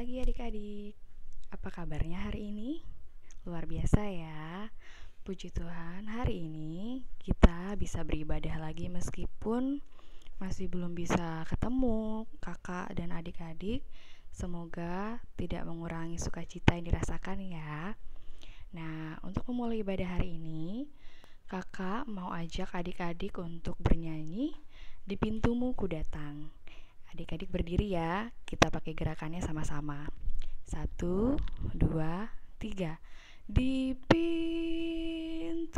pagi adik-adik. Apa kabarnya hari ini? Luar biasa ya. Puji Tuhan, hari ini kita bisa beribadah lagi meskipun masih belum bisa ketemu kakak dan adik-adik. Semoga tidak mengurangi sukacita yang dirasakan ya. Nah, untuk memulai ibadah hari ini, kakak mau ajak adik-adik untuk bernyanyi Di Pintumu Ku Datang. Adik-adik berdiri ya, kita pakai gerakannya sama-sama. 1, 2, 3. Di pintumu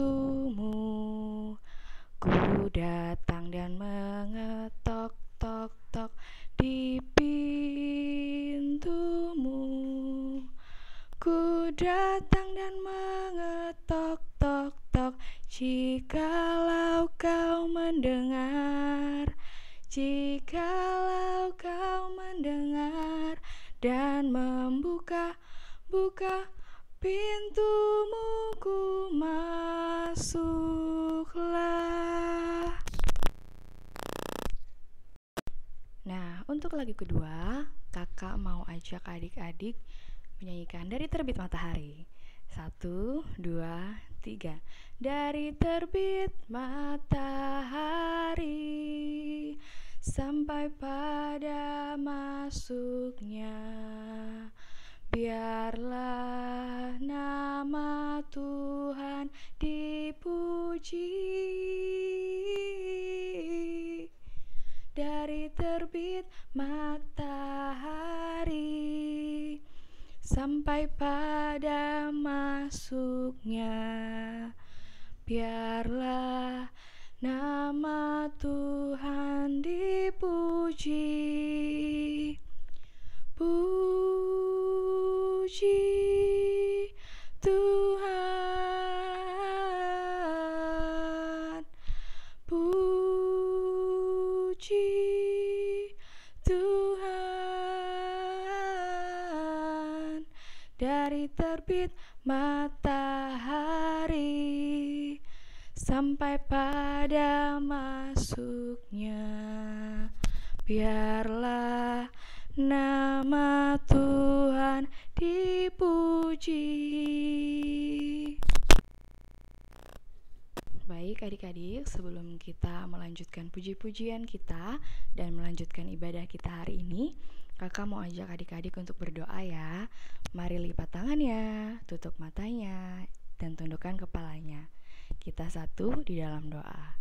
ku datang dan mengetok tok tok. Di pintumu ku datang dan mengetok tok tok. Jikalau kau mendengar, jikalau kau mendengar dan buka pintumu, ku masuklah. Nah, untuk lagu kedua, kakak mau ajak adik-adik menyanyikan Dari Terbit Matahari. 1, 2, 3. Dari terbit matahari sampai pada masuknya, biarlah nama Tuhan dipuji. Dari terbit matahari sampai pada masuknya, biarlah nama Tuhan dipuji. Puji Tuhan, puji Tuhan. Dari terbit matahari sampai pada masuknya, biarlah nama Tuhan dipuji. Baik adik-adik, sebelum kita melanjutkan puji-pujian kita dan melanjutkan ibadah kita hari ini, kakak mau ajak adik-adik untuk berdoa ya. Mari lipat tangannya, tutup matanya, dan tundukkan kepalanya. Kita satu di dalam doa.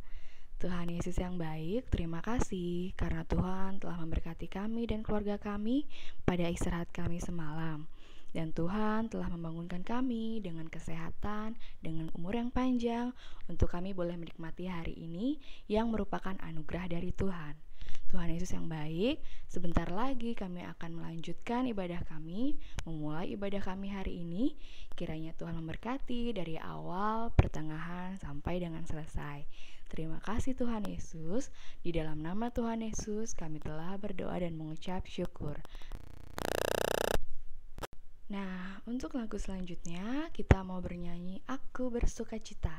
Tuhan Yesus yang baik, terima kasih karena Tuhan telah memberkati kami dan keluarga kami pada istirahat kami semalam. Dan Tuhan telah membangunkan kami dengan kesehatan, dengan umur yang panjang, untuk kami boleh menikmati hari ini yang merupakan anugerah dari Tuhan. Tuhan Yesus yang baik, sebentar lagi kami akan melanjutkan ibadah kami, memulai ibadah kami hari ini. Kiranya Tuhan memberkati dari awal, pertengahan, sampai dengan selesai. Terima kasih Tuhan Yesus. Di dalam nama Tuhan Yesus kami telah berdoa dan mengucap syukur. Nah, untuk lagu selanjutnya kita mau bernyanyi Aku Bersukacita.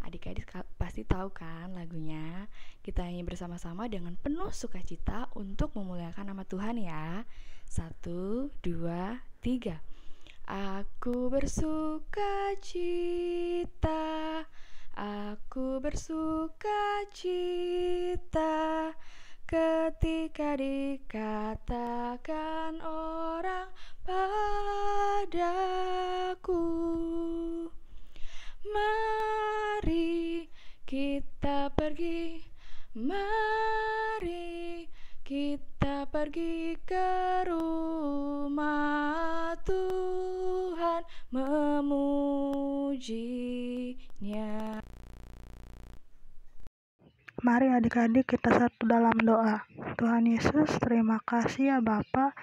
Adik-adik pasti tahu kan lagunya. Kita nyanyi bersama-sama dengan penuh sukacita untuk memuliakan nama Tuhan ya. 1, 2, 3. Aku bersukacita, aku bersukacita ketika dikatakan orang padaku, mari kita pergi, mari kita pergi ke rumah Tuhan memujinya. Mari adik-adik kita satu dalam doa. Tuhan Yesus, terima kasih ya Bapa,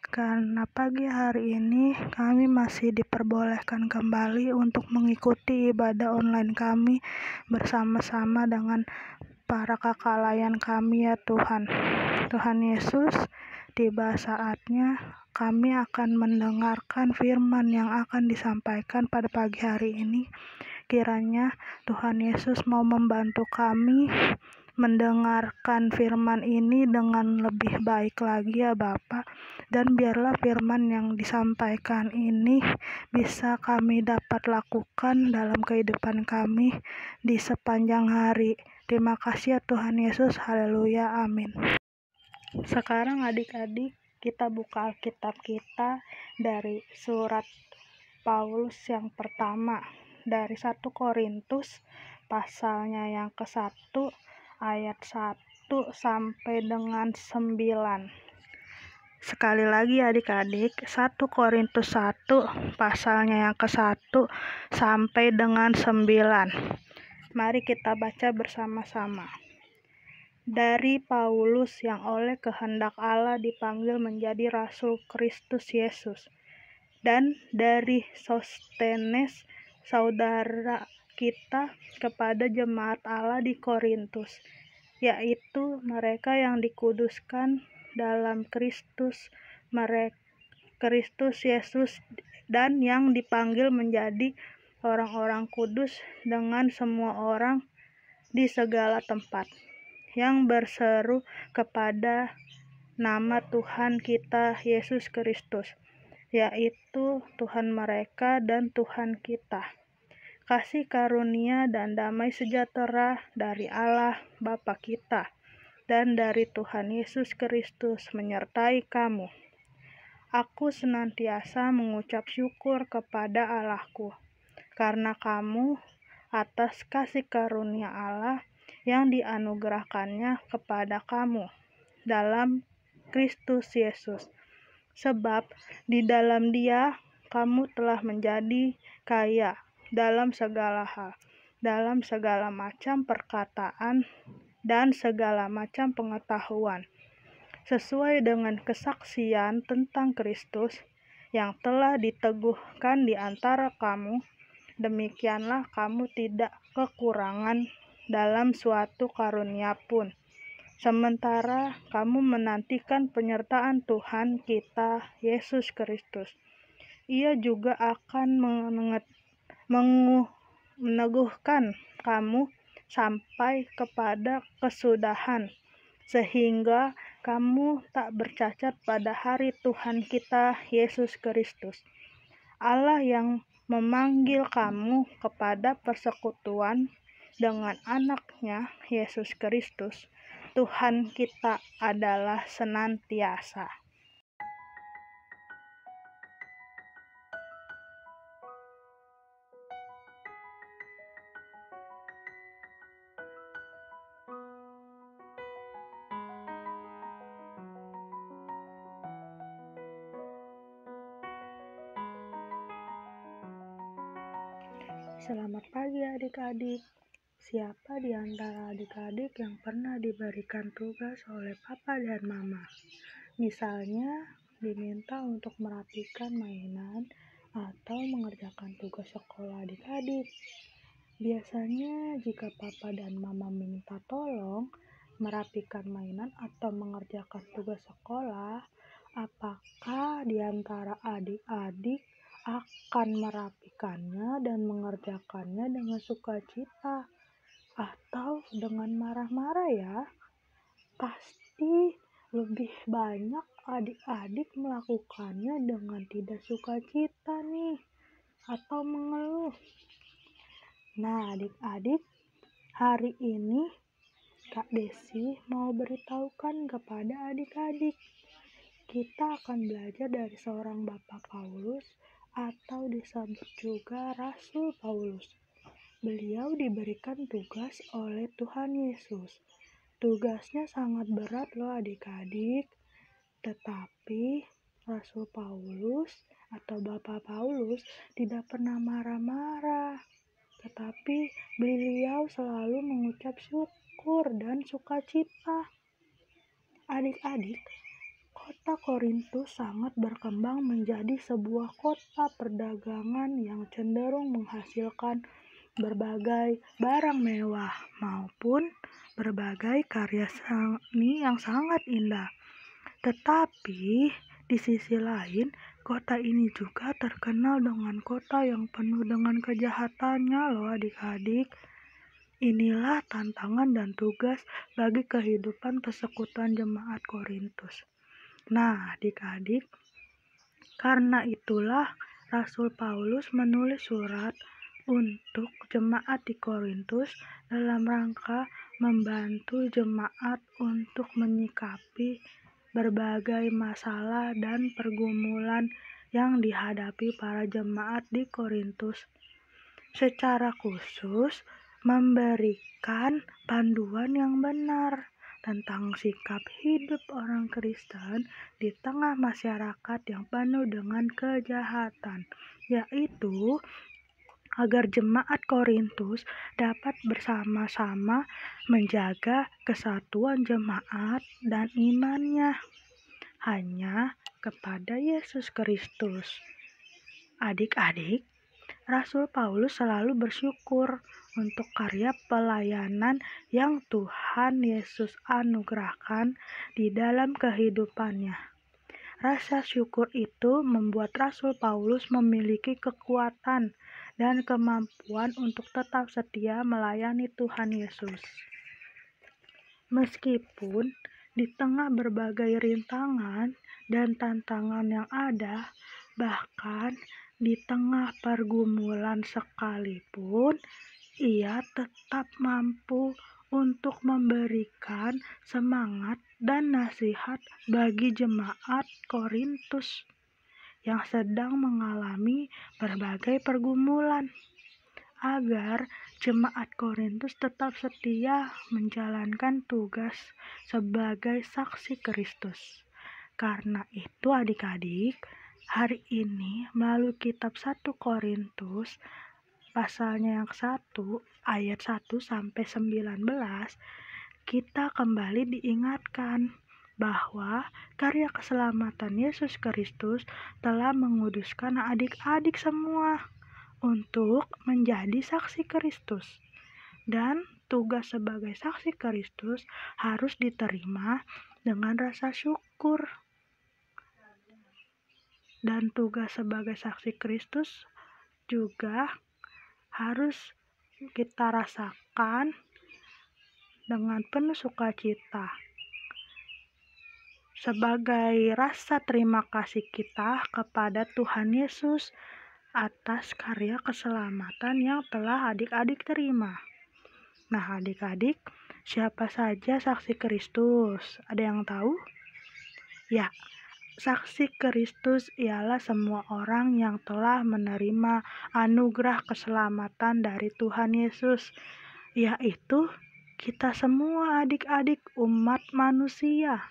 karena pagi hari ini kami masih diperbolehkan kembali untuk mengikuti ibadah online kami bersama-sama dengan para kakak layan kami ya Tuhan. Tuhan Yesus, tiba saatnya kami akan mendengarkan firman yang akan disampaikan pada pagi hari ini. Kiranya Tuhan Yesus mau membantu kami mendengarkan firman ini dengan lebih baik lagi ya Bapa. Dan biarlah firman yang disampaikan ini bisa kami dapat lakukan dalam kehidupan kami di sepanjang hari. Terima kasih ya Tuhan Yesus, haleluya, amin. Sekarang adik-adik kita buka Alkitab kita dari surat Paulus yang pertama, dari 1 Korintus pasalnya yang ke-1 ayat 1 sampai dengan 9. Sekali lagi adik-adik, 1 Korintus 1 pasalnya yang ke-1 sampai dengan 9. Mari kita baca bersama-sama. Dari Paulus yang oleh kehendak Allah dipanggil menjadi Rasul Kristus Yesus, dan dari Sostenes saudara kita kepada jemaat Allah di Korintus, yaitu mereka yang dikuduskan dalam Kristus Yesus dan yang dipanggil menjadi orang-orang kudus dengan semua orang di segala tempat, yang berseru kepada nama Tuhan kita Yesus Kristus, yaitu Tuhan mereka dan Tuhan kita. Kasih karunia dan damai sejahtera dari Allah Bapa kita dan dari Tuhan Yesus Kristus menyertai kamu. Aku senantiasa mengucap syukur kepada Allahku karena kamu atas kasih karunia Allah yang dianugerahkannya kepada kamu dalam Kristus Yesus. Sebab di dalam Dia kamu telah menjadi kaya dalam segala hal, dalam segala macam perkataan dan segala macam pengetahuan, sesuai dengan kesaksian tentang Kristus yang telah diteguhkan di antara kamu. Demikianlah kamu tidak kekurangan dalam suatu karunia pun, sementara kamu menantikan penyertaan Tuhan kita Yesus Kristus. Ia juga akan meneguhkan kamu sampai kepada kesudahan, sehingga kamu tak bercacat pada hari Tuhan kita Yesus Kristus. Allah yang memanggil kamu kepada persekutuan dengan anaknya Yesus Kristus, Tuhan kita adalah senantiasa. Selamat pagi adik-adik. Siapa di antara adik-adik yang pernah diberikan tugas oleh papa dan mama? Misalnya diminta untuk merapikan mainan atau mengerjakan tugas sekolah adik-adik. Biasanya jika papa dan mama minta tolong merapikan mainan atau mengerjakan tugas sekolah, apakah di antara adik-adik akan merapikannya dan mengerjakannya dengan sukacita atau dengan marah-marah ya? Pasti lebih banyak adik-adik melakukannya dengan tidak sukacita nih, atau mengeluh. Nah adik-adik, hari ini Kak Desi mau beritahukan kepada adik-adik, kita akan belajar dari seorang Bapak Paulus atau disebut juga Rasul Paulus. Beliau diberikan tugas oleh Tuhan Yesus. Tugasnya sangat berat loh adik-adik. Tetapi Rasul Paulus atau Bapak Paulus tidak pernah marah-marah. Tetapi beliau selalu mengucap syukur dan sukacita. Adik-adik, kota Korintus sangat berkembang menjadi sebuah kota perdagangan yang cenderung menghasilkan berbagai barang mewah maupun berbagai karya seni yang sangat indah. Tetapi di sisi lain, kota ini juga terkenal dengan kota yang penuh dengan kejahatannya loh adik-adik. Inilah tantangan dan tugas bagi kehidupan persekutuan jemaat Korintus. Nah, adik-adik, karena itulah Rasul Paulus menulis surat untuk jemaat di Korintus dalam rangka membantu jemaat untuk menyikapi berbagai masalah dan pergumulan yang dihadapi para jemaat di Korintus. Secara khusus, memberikan panduan yang benar tentang sikap hidup orang Kristen di tengah masyarakat yang penuh dengan kejahatan, yaitu agar jemaat Korintus dapat bersama-sama menjaga kesatuan jemaat dan imannya hanya kepada Yesus Kristus. Adik-adik, Rasul Paulus selalu bersyukur untuk karya pelayanan yang Tuhan Yesus anugerahkan di dalam kehidupannya. Rasa syukur itu membuat Rasul Paulus memiliki kekuatan dan kemampuan untuk tetap setia melayani Tuhan Yesus. Meskipun di tengah berbagai rintangan dan tantangan yang ada, bahkan di tengah pergumulan sekalipun, ia tetap mampu untuk memberikan semangat dan nasihat bagi jemaat Korintus yang sedang mengalami berbagai pergumulan, agar jemaat Korintus tetap setia menjalankan tugas sebagai saksi Kristus. Karena itu adik-adik, hari ini melalui kitab 1 Korintus pasalnya yang 1 ayat 1 sampai 19, kita kembali diingatkan bahwa karya keselamatan Yesus Kristus telah menguduskan adik-adik semua untuk menjadi saksi Kristus. Dan tugas sebagai saksi Kristus harus diterima dengan rasa syukur. Dan tugas sebagai saksi Kristus juga harus kita rasakan dengan penuh sukacita sebagai rasa terima kasih kita kepada Tuhan Yesus atas karya keselamatan yang telah adik-adik terima. Nah, adik-adik, siapa saja saksi Kristus? Ada yang tahu? Ya, saksi Kristus ialah semua orang yang telah menerima anugerah keselamatan dari Tuhan Yesus, yaitu kita semua adik-adik umat manusia.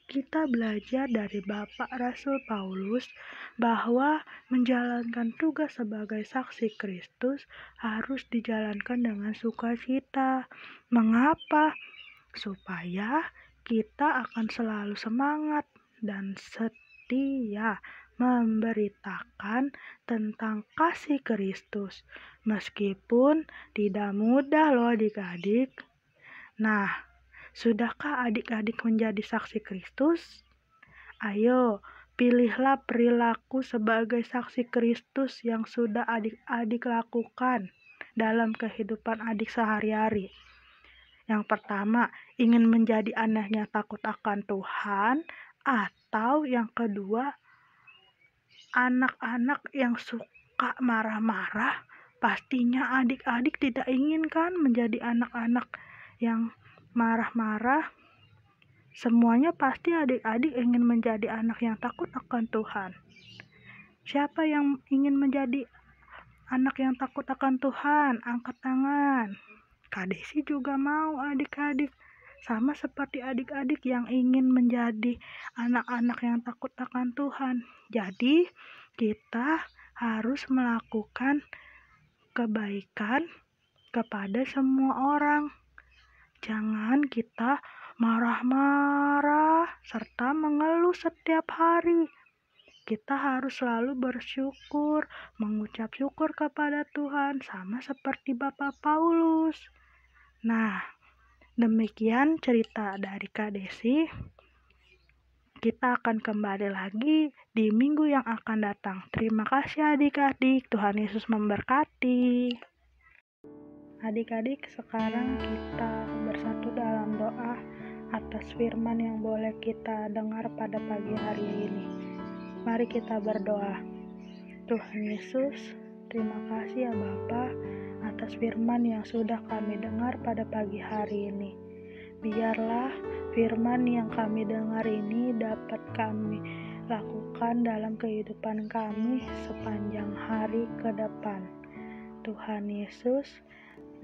Kita belajar dari Bapak Rasul Paulus bahwa menjalankan tugas sebagai saksi Kristus harus dijalankan dengan sukacita. Mengapa? Supaya kita akan selalu semangat dan setia memberitakan tentang kasih Kristus, meskipun tidak mudah loh adik-adik. Nah, sudahkah adik-adik menjadi saksi Kristus? Ayo, pilihlah perilaku sebagai saksi Kristus yang sudah adik-adik lakukan dalam kehidupan adik sehari-hari. Yang pertama, ingin menjadi anak yang takut akan Tuhan, atau yang kedua, anak-anak yang suka marah-marah. Pastinya adik-adik tidak inginkan menjadi anak-anak yang marah-marah. Semuanya pasti adik-adik ingin menjadi anak yang takut akan Tuhan. Siapa yang ingin menjadi anak yang takut akan Tuhan? Angkat tangan. Kak Desi juga mau adik-adik. Sama seperti adik-adik yang ingin menjadi anak-anak yang takut akan Tuhan. Jadi, kita harus melakukan kebaikan kepada semua orang. Jangan kita marah-marah serta mengeluh setiap hari. Kita harus selalu bersyukur, mengucap syukur kepada Tuhan, sama seperti Bapak Paulus. Nah, demikian cerita dari Kak Desi. Kita akan kembali lagi di minggu yang akan datang. Terima kasih adik-adik, Tuhan Yesus memberkati. Adik-adik, sekarang kita bersatu dalam doa atas firman yang boleh kita dengar pada pagi hari ini. Mari kita berdoa. Tuhan Yesus, terima kasih ya Bapa atas firman yang sudah kami dengar pada pagi hari ini. Biarlah firman yang kami dengar ini dapat kami lakukan dalam kehidupan kami sepanjang hari ke depan. Tuhan Yesus,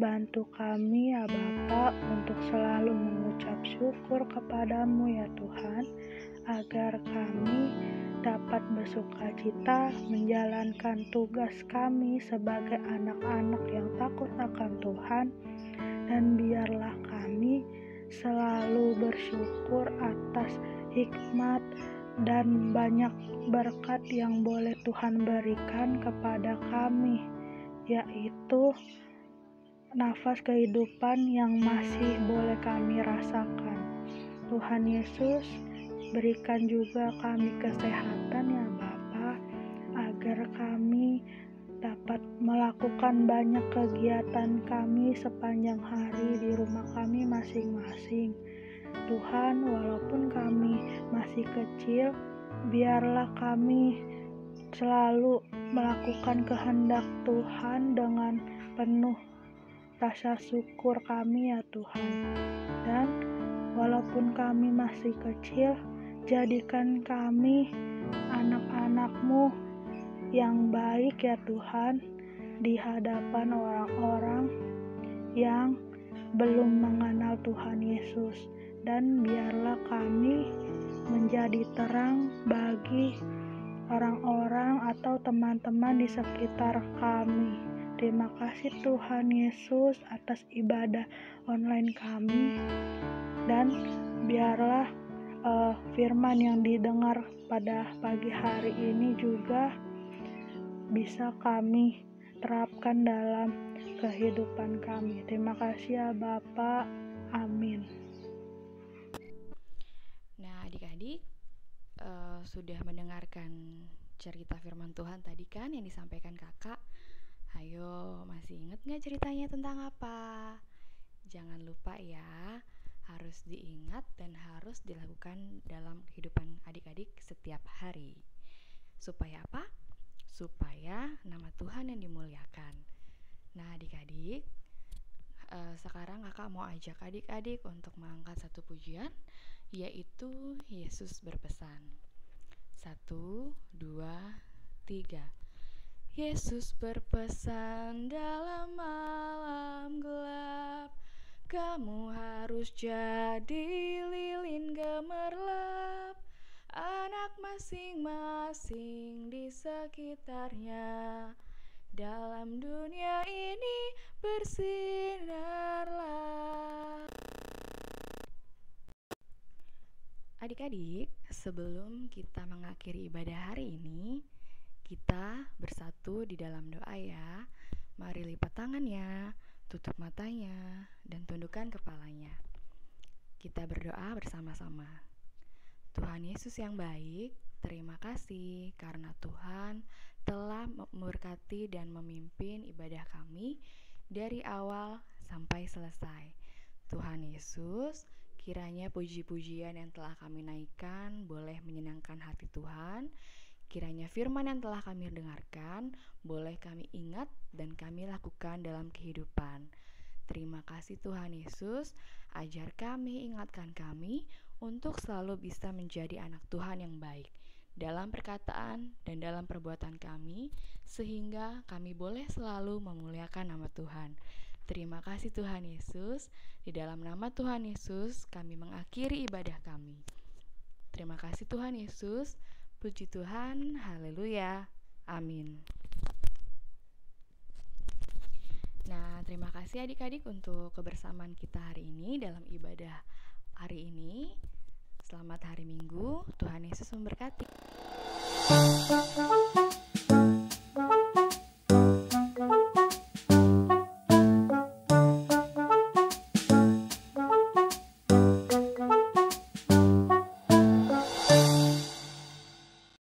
bantu kami ya Bapa untuk selalu mengucap syukur kepadamu ya Tuhan, agar kami dapat bersukacita menjalankan tugas kami sebagai anak-anak yang takut akan Tuhan, dan biarlah kami selalu bersyukur atas hikmat dan banyak berkat yang boleh Tuhan berikan kepada kami, yaitu nafas kehidupan yang masih boleh kami rasakan. Tuhan Yesus, berikan juga kami kesehatan ya Bapa, agar kami dapat melakukan banyak kegiatan kami sepanjang hari di rumah kami masing-masing. Tuhan, walaupun kami masih kecil, biarlah kami selalu melakukan kehendak Tuhan dengan penuh rasa syukur kami ya Tuhan. Dan walaupun kami masih kecil, jadikan kami anak-anak-Mu yang baik ya Tuhan di hadapan orang-orang yang belum mengenal Tuhan Yesus, dan biarlah kami menjadi terang bagi orang-orang atau teman-teman di sekitar kami. Terima kasih Tuhan Yesus atas ibadah online kami, dan biarlah firman yang didengar pada pagi hari ini juga bisa kami terapkan dalam kehidupan kami. Terima kasih ya Bapa. Amin. Nah, adik-adik sudah mendengarkan cerita firman Tuhan tadi kan yang disampaikan kakak. Ayo, masih ingat gak ceritanya tentang apa? Jangan lupa ya, harus diingat dan harus dilakukan dalam kehidupan adik-adik setiap hari. Supaya apa? Supaya nama Tuhan yang dimuliakan. Nah adik-adik, sekarang kakak mau ajak adik-adik untuk mengangkat satu pujian, yaitu Yesus berpesan. 1, 2, 3. Yesus berpesan dalam malam gelap, kamu harus jadi lilin gemerlap, anak masing-masing di sekitarnya. Dalam dunia ini bersinarlah. Adik-adik, sebelum kita mengakhiri ibadah hari ini, kita bersatu di dalam doa ya. Mari lipat tangannya, tutup matanya, dan tundukkan kepalanya. Kita berdoa bersama-sama. Tuhan Yesus yang baik, terima kasih karena Tuhan telah memberkati dan memimpin ibadah kami dari awal sampai selesai. Tuhan Yesus, kiranya puji-pujian yang telah kami naikkan boleh menyenangkan hati Tuhan. Kiranya firman yang telah kami dengarkan boleh kami ingat dan kami lakukan dalam kehidupan. Terima kasih Tuhan Yesus, ajar kami, ingatkan kami untuk selalu bisa menjadi anak Tuhan yang baik dalam perkataan dan dalam perbuatan kami, sehingga kami boleh selalu memuliakan nama Tuhan. Terima kasih Tuhan Yesus, di dalam nama Tuhan Yesus kami mengakhiri ibadah kami. Terima kasih Tuhan Yesus, puji Tuhan, haleluya, amin. Nah, terima kasih adik-adik untuk kebersamaan kita hari ini dalam ibadah hari ini. Selamat hari Minggu, Tuhan Yesus memberkati.